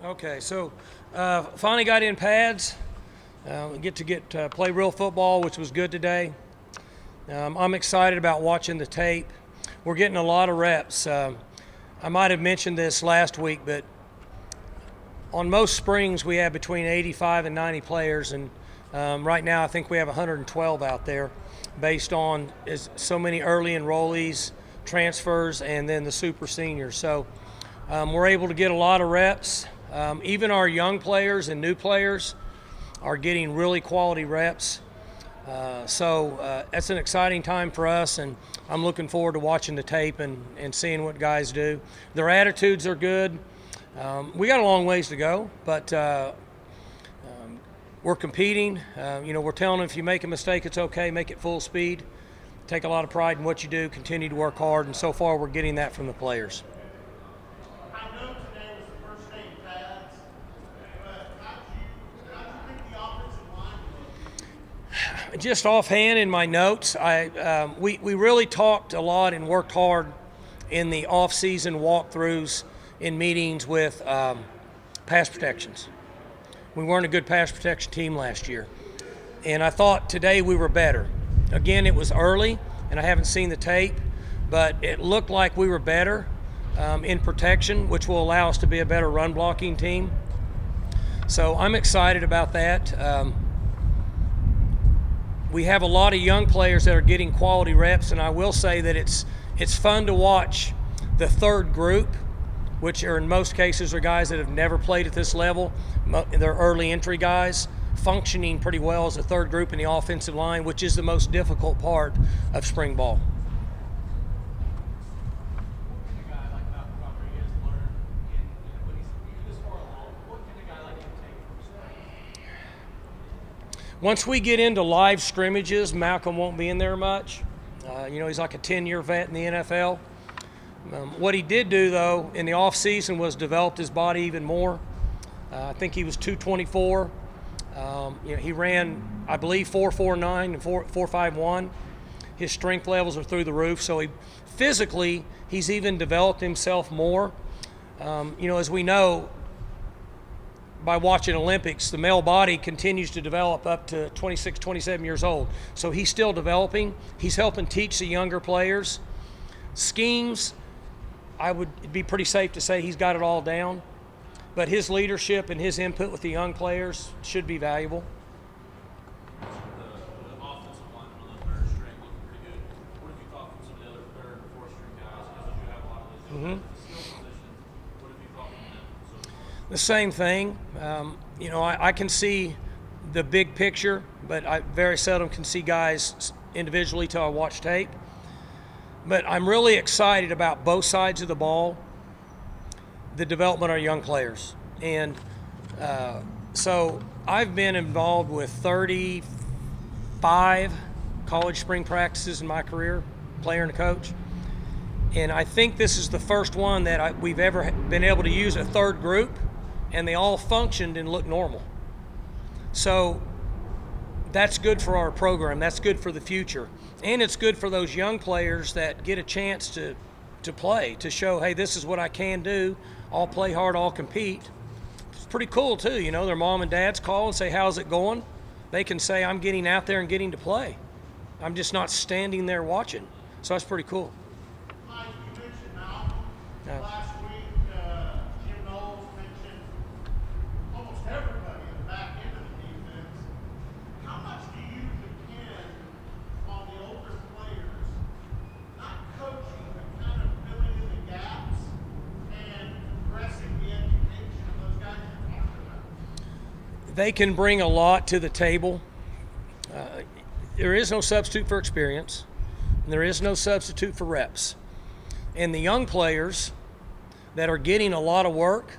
Okay, so finally got in pads. We get to play real football, which was good today. I'm excited about watching the tape. We're getting a lot of reps. I might have mentioned this last week, but on most springs we have between 85 and 90 players, and right now I think we have 112 out there based on so many early enrollees, transfers, and then the super seniors. So we're able to get a lot of reps. Even our young players and new players are getting really quality reps. So that's an exciting time for us, and I'm looking forward to watching the tape and seeing what guys do. Their attitudes are good. We got a long ways to go, but we're competing. We're telling them if you make a mistake, it's okay, make it full speed. Take a lot of pride in what you do, continue to work hard, and so far we're getting that from the players. Just offhand in my notes, we really talked a lot and worked hard in the off-season walkthroughs in meetings with pass protections. We weren't a good pass protection team last year, and I thought today we were better. Again, it was early, and I haven't seen the tape, but it looked like we were better in protection, which will allow us to be a better run-blocking team. So I'm excited about that. We have a lot of young players that are getting quality reps, and I will say that it's fun to watch the third group, which are in most cases are guys that have never played at this level. They're early entry guys functioning pretty well as a third group in the offensive line, which is the most difficult part of spring ball. Once we get into live scrimmages, Malcolm won't be in there much. He's like a 10-year vet in the NFL. What he did do, though, in the offseason was developed his body even more. I think he was 224. He ran, I believe, 4.49 and 4.51. His strength levels are through the roof. So physically, he's even developed himself more. As we know, by watching Olympics, the male body continues to develop up to 26, 27 years old. So he's still developing. He's helping teach the younger players. Schemes, I would be pretty safe to say he's got it all down. But his leadership and his input with the young players should be valuable. The offensive line on the third string looking pretty good. What have you thought from some of the other third and fourth string guys? Because you have a lot of those skill positions. What have you thought from them so far? The same thing. I can see the big picture, but I very seldom can see guys individually till I watch tape. But I'm really excited about both sides of the ball, the development of our young players. And so I've been involved with 35 college spring practices in my career, player and a coach. And I think this is the first one that we've ever been able to use a third group, and they all functioned and looked normal. So that's good for our program. That's good for the future. And it's good for those young players that get a chance to play, to show, hey, this is what I can do. I'll play hard, I'll compete. It's pretty cool, too. Their mom and dads call and say, how's it going? They can say, I'm getting out there and getting to play. I'm just not standing there watching. So that's pretty cool. Mike, you mentioned Malcolm. Last week, Jim Knowles mentioned almost everybody in the back end of the defense. How much do you depend on the older players not coaching, but kind of filling in the gaps and progressing the education of those guys you're talking about? They can bring a lot to the table. There is no substitute for experience. And there is no substitute for reps. And the young players that are getting a lot of work,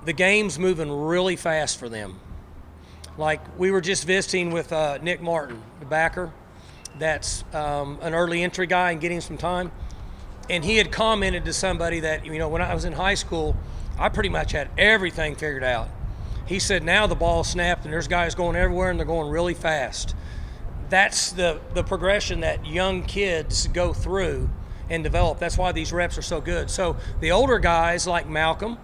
the game's moving really fast for them. Like we were just visiting with Nick Martin, the backer, that's an early entry guy and getting some time. And he had commented to somebody that, when I was in high school, I pretty much had everything figured out. He said now the ball snapped and there's guys going everywhere and they're going really fast. That's the progression that young kids go through and develop. That's why these reps are so good. So the older guys like Malcolm,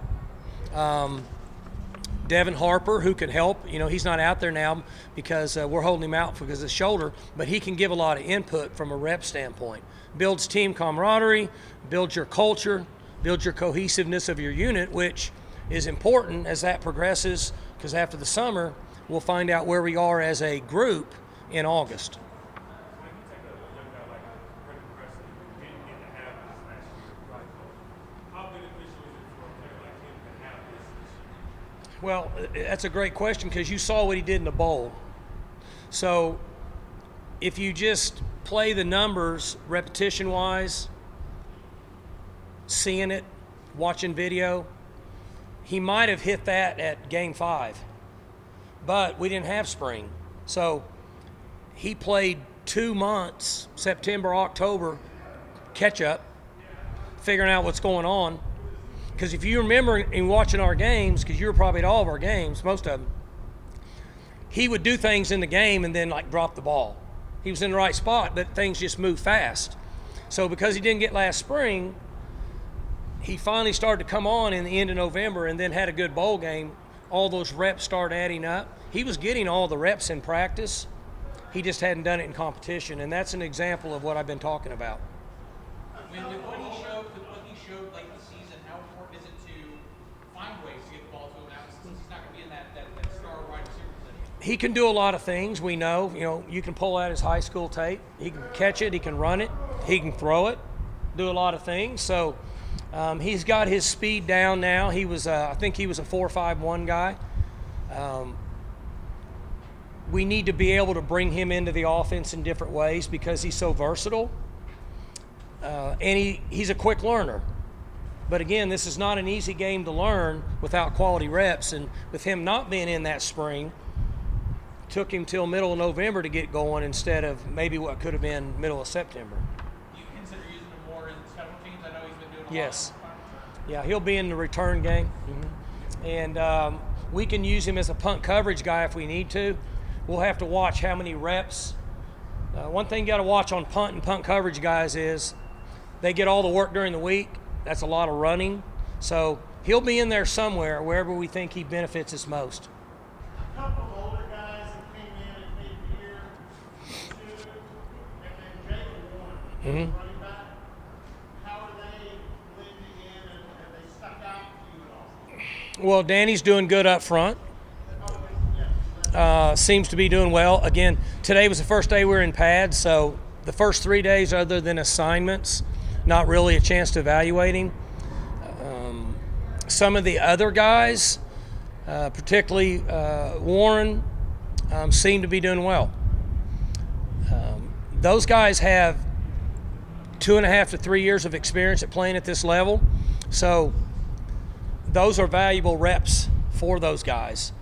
Devin Harper, who can help. You know, he's not out there now because we're holding him out because of his shoulder, but he can give a lot of input from a rep standpoint. Builds team camaraderie, builds your culture, builds your cohesiveness of your unit, which is important as that progresses, because after the summer, we'll find out where we are as a group in August. When you take a young guy like Brennan Presley, who didn't get to have this last year, right? How beneficial is it for a player like him to have this year? Well, that's a great question because you saw what he did in the bowl. So if you just play the numbers repetition-wise, seeing it, watching video, he might have hit that at game 5. But we didn't have spring. So he played 2 months, September, October, catch up, figuring out what's going on. Because if you remember in watching our games, because you were probably at all of our games, most of them, he would do things in the game and then like drop the ball. He was in the right spot, but things just moved fast. So because he didn't get last spring, he finally started to come on in the end of November and then had a good bowl game. All those reps started adding up. He was getting all the reps in practice. He just hadn't done it in competition, and that's an example of what I've been talking about. With what he showed late in the season, how important is it to find ways to get the ball to him now since he's not going to be in that star wide receiver position? He can do a lot of things, we know. You know, you can pull out his high school tape. He can catch it, he can run it, he can throw it, do a lot of things. So he's got his speed down now. He was, I think he was a 4.51 guy. We need to be able to bring him into the offense in different ways because he's so versatile. And he's a quick learner. But again, this is not an easy game to learn without quality reps. And with him not being in that spring, took him till middle of November to get going instead of maybe what could have been middle of September. Do you consider using him more in special teams? I know he's been doing a lot. Yes. Yeah, he'll be in the return game. And we can use him as a punt coverage guy if we need to. We'll have to watch how many reps. One thing you got to watch on punt and punt coverage guys is they get all the work during the week. That's a lot of running. So he'll be in there somewhere, wherever we think he benefits us most. A couple of older guys that came in at mid-year, two, and then Jacob Warren, running back. How are they blending in, and have they stuck out to you at all? Well, Danny's doing good up front. Seems to be doing well. Again, today was the first day we were in pads, so the first 3 days other than assignments, not really a chance to evaluate him. Some of the other guys, particularly Warren, seem to be doing well. Those guys have 2.5 to 3 years of experience at playing at this level, so those are valuable reps for those guys.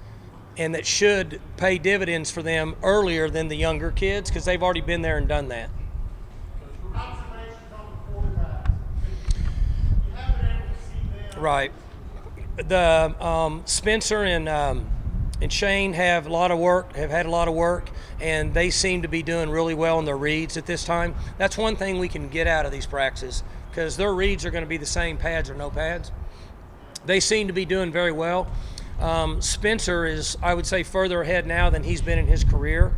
And that should pay dividends for them earlier than the younger kids because they've already been there and done that. Observations on the quarterbacks. You haven't been able to see them. Right. The Spencer and Shane have a lot of work, have had a lot of work, and they seem to be doing really well in their reads at this time. That's one thing we can get out of these practices because their reads are going to be the same, pads or no pads. They seem to be doing very well. Spencer is, I would say, further ahead now than he's been in his career.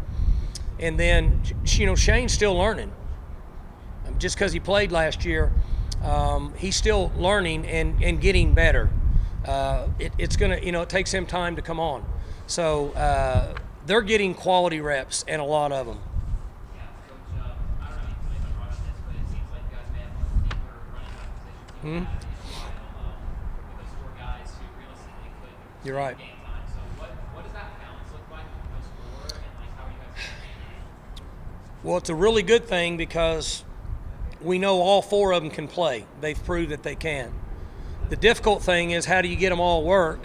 And then, you know, Shane's still learning. Just because he played last year, he's still learning and getting better. It's going to, you know, it takes him time to come on. So they're getting quality reps, and a lot of them. Yeah, Coach, I don't know if you brought up this, but it seems like you guys may have one of the deeper running back positions in a while, with those 4 guys who realistically could You're right. game time. So what does that balance look like with those 4, and like how are you guys managing that? Well, it's a really good thing because we know all 4 of them can play. They've proved that they can. The difficult thing is how do you get them all work?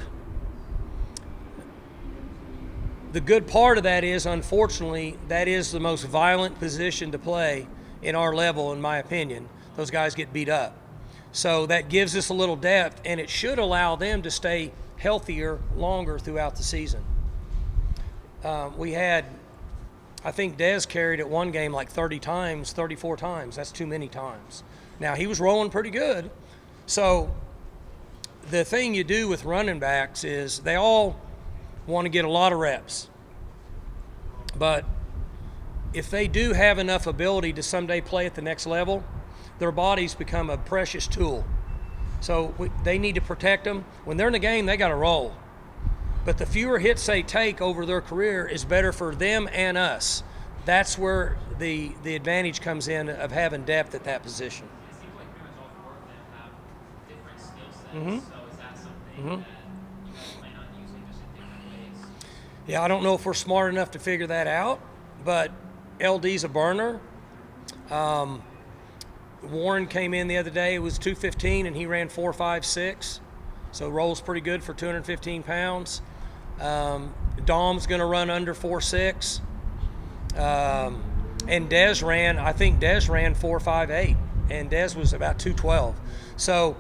The good part of that is, unfortunately, that is the most violent position to play in our level, in my opinion. Those guys get beat up. So that gives us a little depth, and it should allow them to stay healthier longer throughout the season. We had, I think Dez carried at one game like 30 times, 34 times. That's too many times. Now, he was rolling pretty good. So the thing you do with running backs is they all want to get a lot of reps. But if they do have enough ability to someday play at the next level, their bodies become a precious tool. So they need to protect them. When they're in the game, they got to roll. But the fewer hits they take over their career is better for them and us. That's where the advantage comes in of having depth at that position. It seems like pretty much all four of them have different skill sets. Mm-hmm. So is that something that you guys plan on using just in different ways? Yeah, I don't know if we're smart enough to figure that out, but LD's a burner. Warren came in the other day. It was 215, and he ran 4.56. So rolls pretty good for 215 pounds. Dom's going to run under 4.6. And Dez ran 4.58, and Dez was about 212. So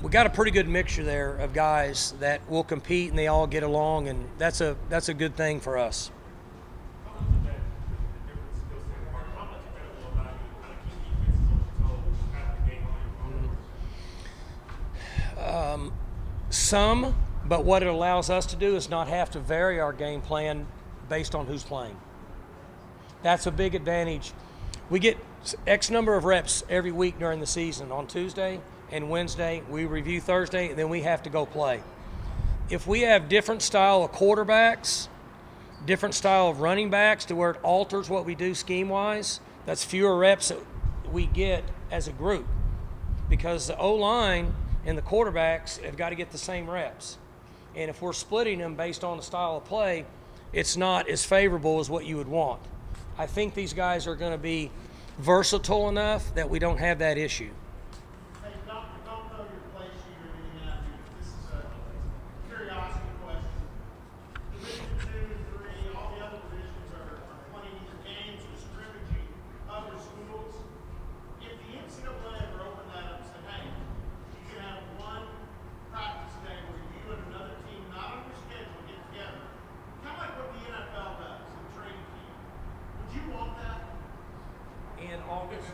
we got a pretty good mixture there of guys that will compete, and they all get along, and that's a good thing for us. Some, but what it allows us to do is not have to vary our game plan based on who's playing. That's a big advantage. We get X number of reps every week during the season. On Tuesday and Wednesday, we review Thursday, and then we have to go play. If we have different style of quarterbacks, different style of running backs to where it alters what we do scheme-wise, that's fewer reps that we get as a group, because the O-line and the quarterbacks have got to get the same reps. And if we're splitting them based on the style of play, it's not as favorable as what you would want. I think these guys are going to be versatile enough that we don't have that issue. Hey, don't know your play sheet or anything out here. This is a curiosity question. Division 2 and 3, all the other divisions are playing either games or scrimmaging other schools. If the NCAA ever opened that up and said, hey, you can have one practice day where you and another team, not on your schedule, get together, kind of like what the NFL does in training camp. Would you want that? In August?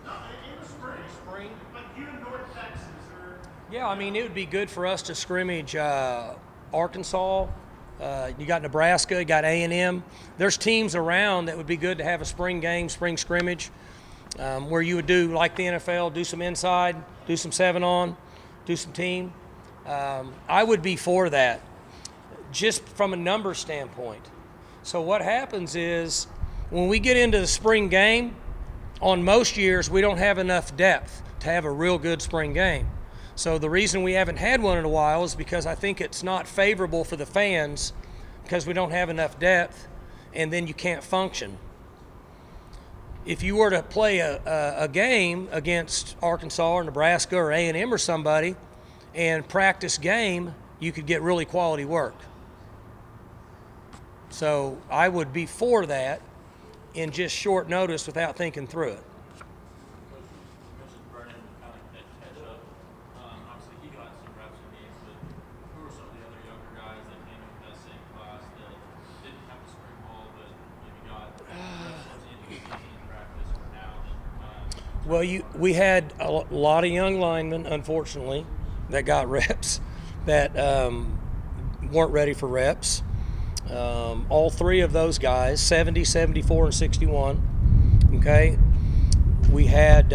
No, in the spring. Spring? Like you in North Texas or. Yeah, I mean, it would be good for us to scrimmage Arkansas. You got Nebraska, you got A&M. There's teams around that would be good to have a spring game, spring scrimmage, where you would do like the NFL, do some inside, do some 7-on, do some team. I would be for that, just from a number standpoint. So what happens is when we get into the spring game, on most years we don't have enough depth to have a real good spring game. So the reason we haven't had one in a while is because I think it's not favorable for the fans because we don't have enough depth, and then you can't function. If you were to play a game against Arkansas or Nebraska or A&M or somebody and practice game, you could get really quality work. So I would be for that in just short notice without thinking through it. You mentioned Brennan kind of catch up. Obviously, he got some reps in games, but who were some of the other younger guys that came in that same class that didn't have the spring ball, but maybe got reps towards the end of the season in practice or now in your class? Well, we had a lot of young linemen, unfortunately, that got reps that weren't ready for reps. All three of those guys, 70, 74, and 61, okay? We had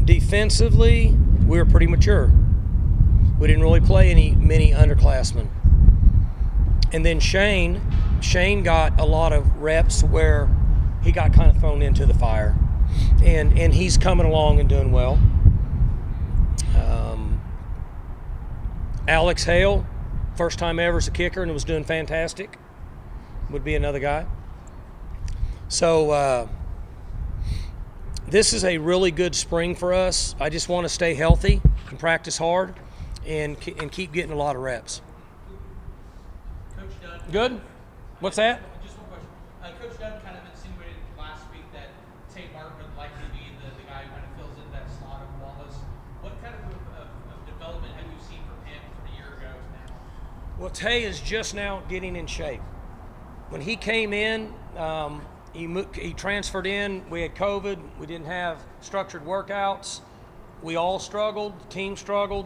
defensively, we were pretty mature. We didn't really play many underclassmen. And then Shane got a lot of reps where he got kind of thrown into the fire. And he's coming along and doing well. Alex Hale, first time ever as a kicker and was doing fantastic, would be another guy. So this is a really good spring for us. I just want to stay healthy and practice hard and keep getting a lot of reps. Coach Dunn. Good? What's that? Just one question. Coach Dunn kind of insinuated last week that Tate Martin would likely be the guy who kind of fills in that slot of Wallace. What kind of development have you seen from him from a year ago now? Well, Tay is just now getting in shape. When he came in, he transferred in. We had COVID. We didn't have structured workouts. We all struggled. The team struggled.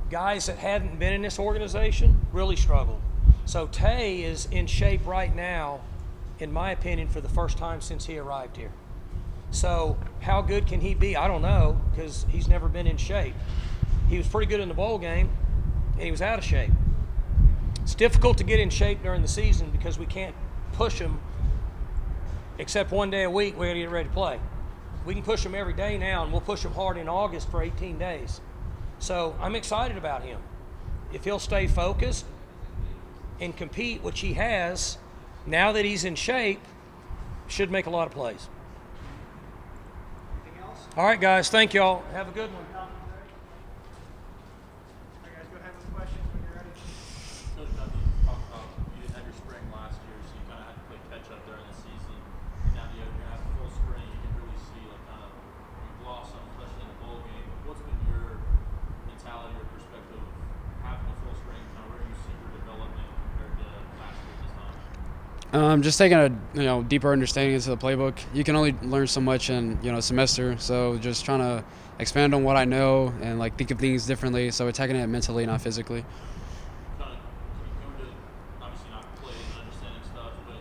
Guys that hadn't been in this organization really struggled. So Tay is in shape right now, in my opinion, for the first time since he arrived here. So how good can he be? I don't know, because he's never been in shape. He was pretty good in the bowl game, and he was out of shape. It's difficult to get in shape during the season because we can't push him except one day a week. We got to get ready to play. We can push him every day now, and we'll push him hard in August for 18 days. So I'm excited about him. If he'll stay focused and compete, which he has, now that he's in shape, should make a lot of plays. Anything else? All right, guys. Thank y'all. Have a good one. All right, guys, go ahead with questions when you're ready. Coach Gundy, you talked about you didn't have your spring last year, so you kind of had to play catch up during the season. Now that you're going to have a full spring, you can really see like kind of you blossom, especially in the bowl game. What's been your mentality or perspective of having a full spring? Kind of where you see your development compared to last year this time? Just taking a deeper understanding into the playbook. You can only learn so much in a semester, so just trying to expand on what I know and like think of things differently. So attacking it mentally, not physically. Kind of going to obviously not plays and understanding stuff, but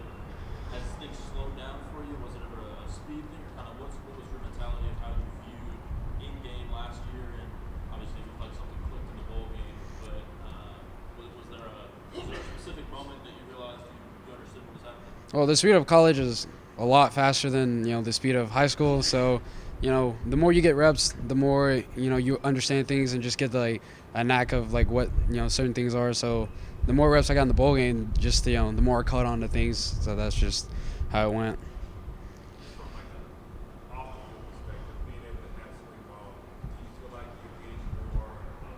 has things slowed down for you? Was it ever a speed thing, or kind of what was your mentality of how you viewed in game last year? And obviously it looked like something clicked in the bowl game, but was there a specific moment that you realized you understood what was happening? Well, the speed of college is a lot faster than the speed of high school. So, the more you get reps, the more you understand things and just get a knack of like what certain things are. So, the more reps I got in the bowl game, just the more I caught on to things. So that's just how it went. From like an off-field perspective, being able to have spring ball, do you feel like you're getting more of the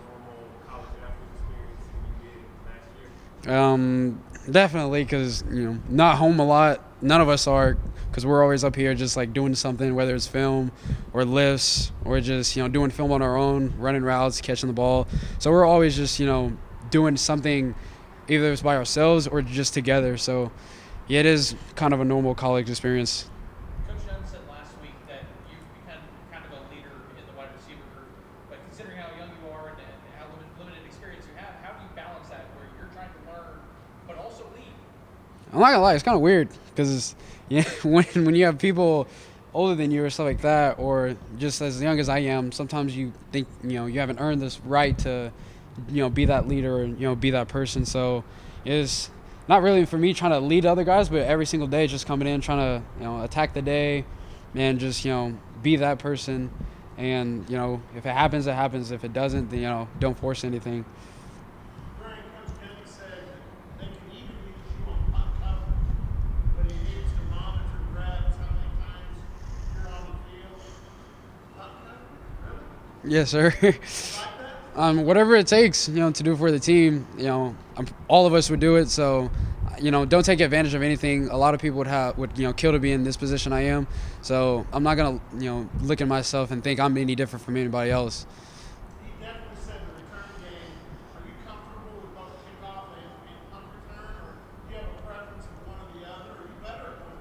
normal college athlete experience than you did last year? Definitely, because not home a lot. None of us are, because we're always up here just like doing something, whether it's film or lifts or just doing film on our own, running routes, catching the ball. So we're always just doing something, either it's by ourselves or just together. So yeah, it is kind of a normal college experience. Coach Dunn said last week that you've become kind of a leader in the wide receiver group, but considering how young you are and how limited experience you have, how do you balance that where you're trying to learn but also lead? I'm not gonna lie, it's kind of weird because when you have people older than you or stuff like that, or just as young as I am, sometimes you think you haven't earned this right to be that leader and be that person. So it's not really for me trying to lead other guys, but every single day just coming in trying to attack the day and just be that person. And if it happens, it happens. If it doesn't, then don't force anything. Brian, Coach Gundy said that they can even use you on punt coverage, but he needs to monitor reps, how many times you're on the field. Punt coverage? Really? Yes, sir. You like that? Whatever it takes, to do for the team, all of us would do it. So, don't take advantage of anything. A lot of people would kill to be in this position I am. So I'm not gonna, look at myself and think I'm any different from anybody else. He definitely said the return game. Are you comfortable with both kickoff and punt return, or do you have a preference of one or the other? Are you better at one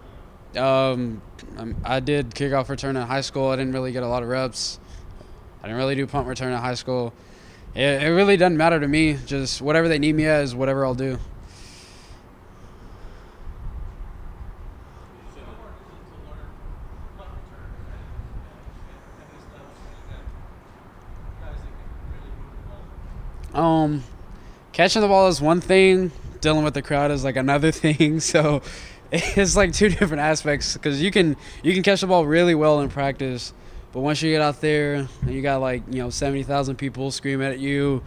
or the other? I did kickoff return in high school. I didn't really get a lot of reps. I didn't really do punt return in high school. It really doesn't matter to me. Just whatever they need me at is whatever I'll do. Catching the ball is one thing. Dealing with the crowd is like another thing. So it's like two different aspects because you can catch the ball really well in practice, but once you get out there and you got 70,000 people screaming at you,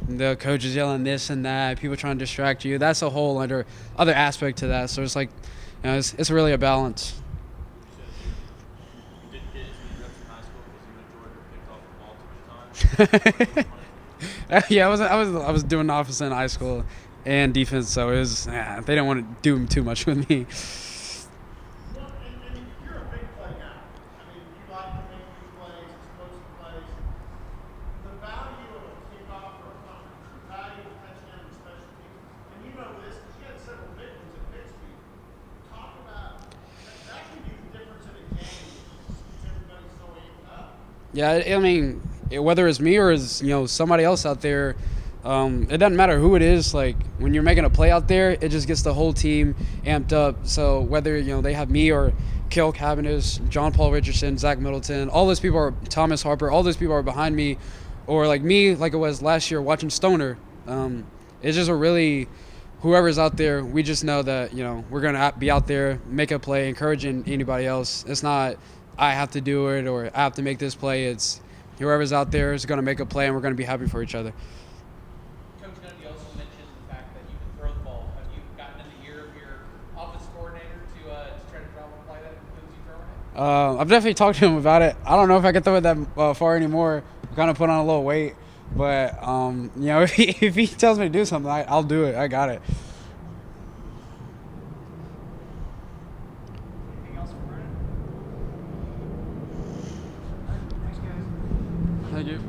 the coach is yelling this and that, people trying to distract you. That's a whole other aspect to that. So it's like it's really a balance. You didn't get as many reps in high school because you and Jordan picked off the ball too much time. Yeah, I was doing offense in high school and defense, so it was they didn't want to do too much with me. Well, and you're a big play guy. I mean, you like to make big plays, explosive plays. The value of a kickoff or a punt return, the value of a touchdown in special teams, and you know this because you had several big ones at Bixby. Talk about that can be the difference in a game because everybody's so amped up. Yeah, I mean, whether it's me or it's somebody else out there, it doesn't matter who it is. Like when you're making a play out there, it just gets the whole team amped up. So whether they have me or Cale Cabanis, John Paul Richardson, Zach Middleton, all those people are Thomas Harper, all those people are behind me, or like me, like it was last year watching Stoner. It's just a really whoever's out there, we just know that we're gonna be out there, make a play, encouraging anybody else. It's not I have to do it or I have to make this play. It's whoever's out there is gonna make a play, and we're gonna be happy for each other. Coach Gundy also mentioned the fact that you can throw the ball. Have you gotten in the ear of your offensive coordinator to try to drop a play that includes you throwing it? I've definitely talked to him about it. I don't know if I can throw it that far anymore. I'm kind of put on a little weight, but if he tells me to do something, I'll do it. I got it. Anything else for Brennan? All right, thanks, guys. Thank you.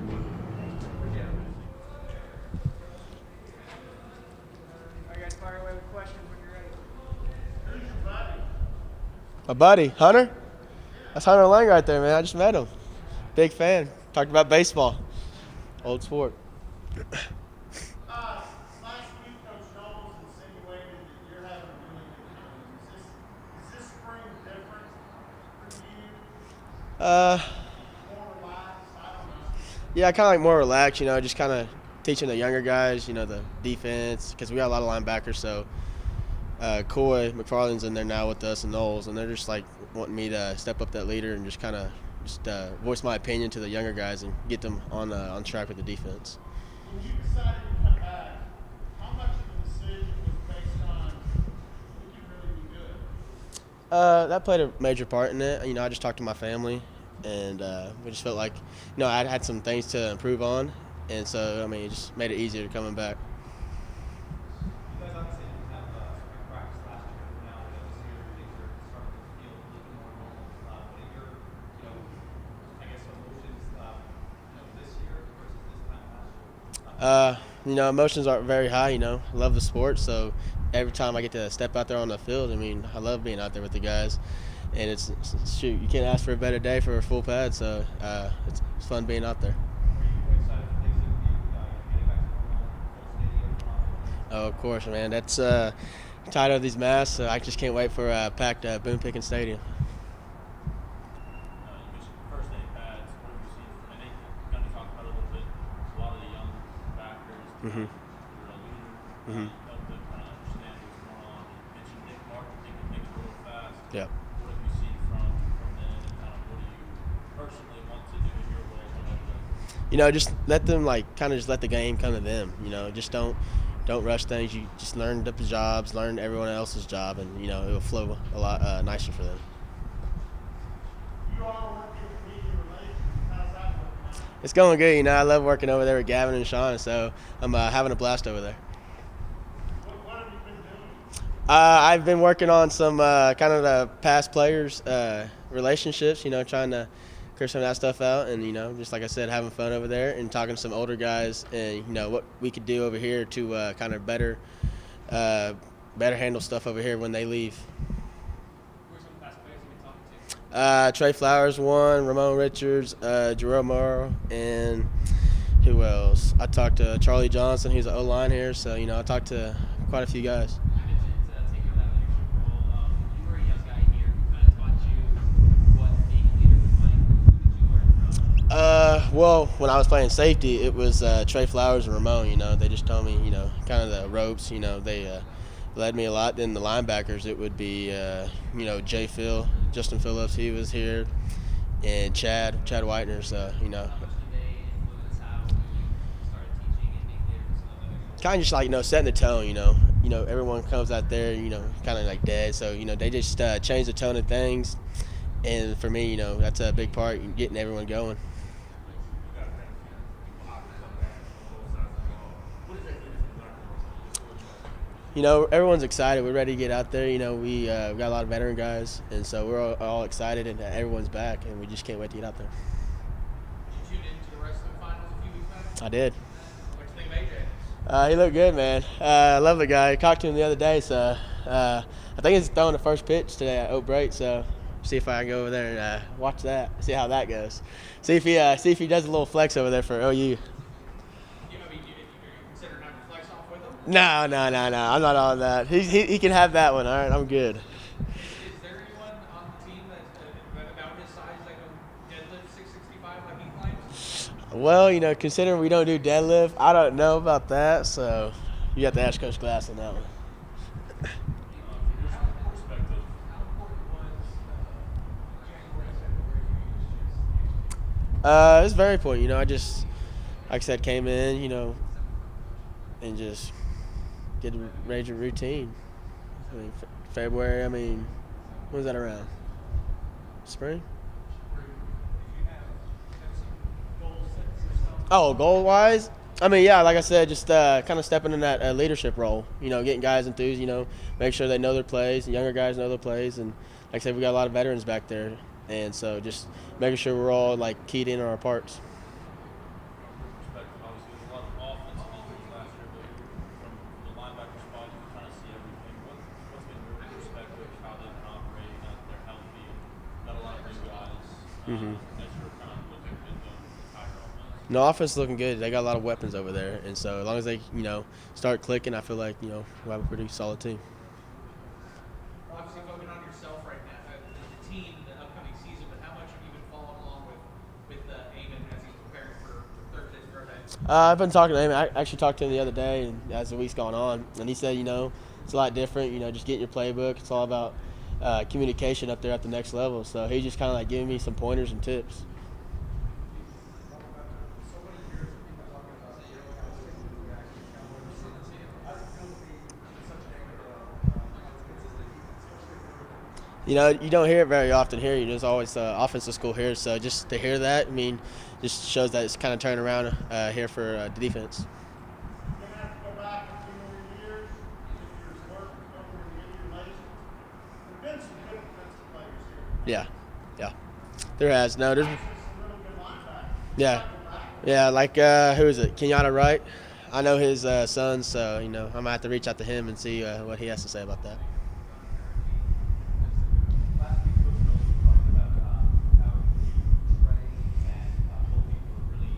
All right, guys, fire away with questions when you're ready. Who's your buddy? My buddy, Hunter? That's Hunter Lang right there, man. I just met him. Big fan. Talked about baseball. Old sport. Last week, Coach Knowles insinuated that you're having a really good time. Is this spring different for you? More relaxed? I don't know. Yeah, kind of like more relaxed, just kind of teaching the younger guys, the defense, because we got a lot of linebackers. So Coy McFarland's in there now with us and Knowles, and they're just like wanting me to step up that leader and just kind of voice my opinion to the younger guys and get them on track with the defense. When you decided to come back, how much of the decision was based on who could really be good? That played a major part in it. I just talked to my family, and we just felt like, I had some things to improve on, and so, it just made it easier coming back. You guys obviously didn't have spring practice last year. Now that this year things are starting to feel a little more normal. What are your, I guess, emotions, this year versus this time last year? Emotions are very high. I love the sport, so every time I get to step out there on the field, I love being out there with the guys, and it's shoot, you can't ask for a better day for a full pad, so it's fun being out there. Are you excited for things to be getting back to normal, full stadium? Oh, of course, man. That's tired of these masks, so I just can't wait for a packed Boone Pickens Stadium. You mentioned first day pads. What have you seen? And they kind of talked about it a little bit. A lot of the young backers, Mhm. you're a leader, Mhm. help them kind of understand what's going on. You mentioned Nick Martin thinking things real fast. Yeah. What have you seen from them, and kind of what do you personally want to do in your role whenever Just let them just let the game come to them. Just don't rush things. You just learn the jobs, learn everyone else's job, and it'll flow a lot nicer for them. You are working with media relations. How's that working out? It's going good. I love working over there with Gavin and Sean, so I'm having a blast over there. What have you been doing? I've been working on some kind of the past players' relationships, trying to clear some of that stuff out, and just like I said, having fun over there and talking to some older guys, and what we could do over here to kind of better handle stuff over here when they leave. Who are some of the best players you've been talking to? Trey Flowers won, Ramon Richards, Jerome Morrow, and who else? I talked to Charlie Johnson. He's an O-line here, so I talked to quite a few guys. You mentioned taking that leadership role. You were a young guy here. Who kind of taught you what being a leader was like? Who did you learn from? Well, when I was playing safety, it was Trey Flowers and Ramon. They just told me, kind of the ropes. They led me a lot. Then the linebackers, it would be, Jay Phil, Justin Phillips, he was here, and Chad Whitener. So, How much did they influence how you started teaching and being leaders of other guys? kind of just setting the tone. Everyone comes out there, kind of like dead. So, they just change the tone of things. And for me, that's a big part in getting everyone going. Everyone's excited. We're ready to get out there. We got a lot of veteran guys, and so we're all excited, and everyone's back, and we just can't wait to get out there. Did you tune into the wrestling finals a few weeks back? I did. What do you think of AJ? He looked good, man. I love the guy. I talked to him the other day, so I think he's throwing the first pitch today at Oak Break, so See if I can go over there and watch that. See how that goes. See if he does a little flex over there for OU. You know, are you considering having to flex off with him? No. I'm not on that. He can have that one. All right, I'm good. Is there anyone on the team that's about his size that can deadlift 665 like he claims? Well, considering we don't do deadlift, I don't know about that. So you have to ask Coach Glass on that one. From your perspective, It's very important. I just, like I said, came in, and just get a major routine. February. When was that around? Spring? Oh, goal wise? Yeah, like I said, just kind of stepping in that leadership role. Getting guys enthused. Make sure they know their plays. The younger guys know their plays, and like I said, we got a lot of veterans back there, and so just making sure we're all keyed in on our parts. perspective, obviously, there's a lot of offensive injuries last year, but from the linebacker spot, you can kind of see everything. What's been your perspective of how they've been operating, now that they're healthy, and got a lot of new guys as you're kind of looking at the entire offense? No, offense is looking good. They got a lot of weapons over there, and so as long as they, start clicking, I feel like we'll have a pretty solid team. Obviously, focusing on yourself right now, the team, the upcoming season, but how much have you been following along with Eamon as he's preparing for Thursday's pro day? I've been talking to him. I actually talked to him the other day, and as the week's gone on, and he said, it's a lot different. Just getting your playbook. It's all about communication up there at the next level. So he's just kind of giving me some pointers and tips. You don't hear it very often here. There's always offensive school here, so just to hear that, just shows that it's kind of turning around here for the defense. You're going to have to go back a few more years if you're working over in the emulation. There have been some good defensive players here. Yeah. There has. No, there's. Actually, some really good linebackers. Yeah. Who is it? Kenyatta Wright. I know his son, so I'm gonna have to reach out to him and see what he has to say about that. Last week, Coach Knowles was talking about how Trey and Holtby were really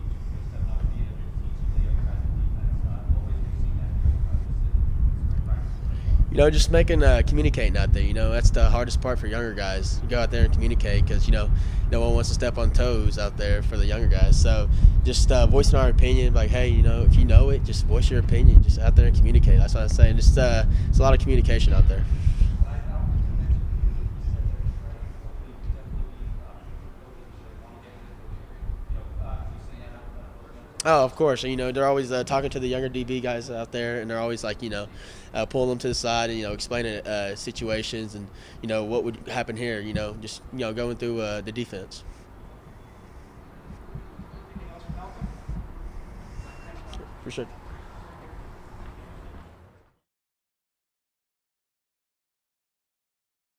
stepping up at the end of teaching the younger guys the defense. What ways have you seen that just in practice? Just making communicating out there. That's the hardest part for younger guys. You go out there and communicate because no one wants to step on toes out there for the younger guys. So just voicing our opinion, hey, if you know it, just voice your opinion. Just out there and communicate. That's what I'm saying. Just it's a lot of communication out there. Oh, of course. They're always talking to the younger DB guys out there, and they're always pulling them to the side and explaining situations and what would happen here. Just going through the defense. For sure.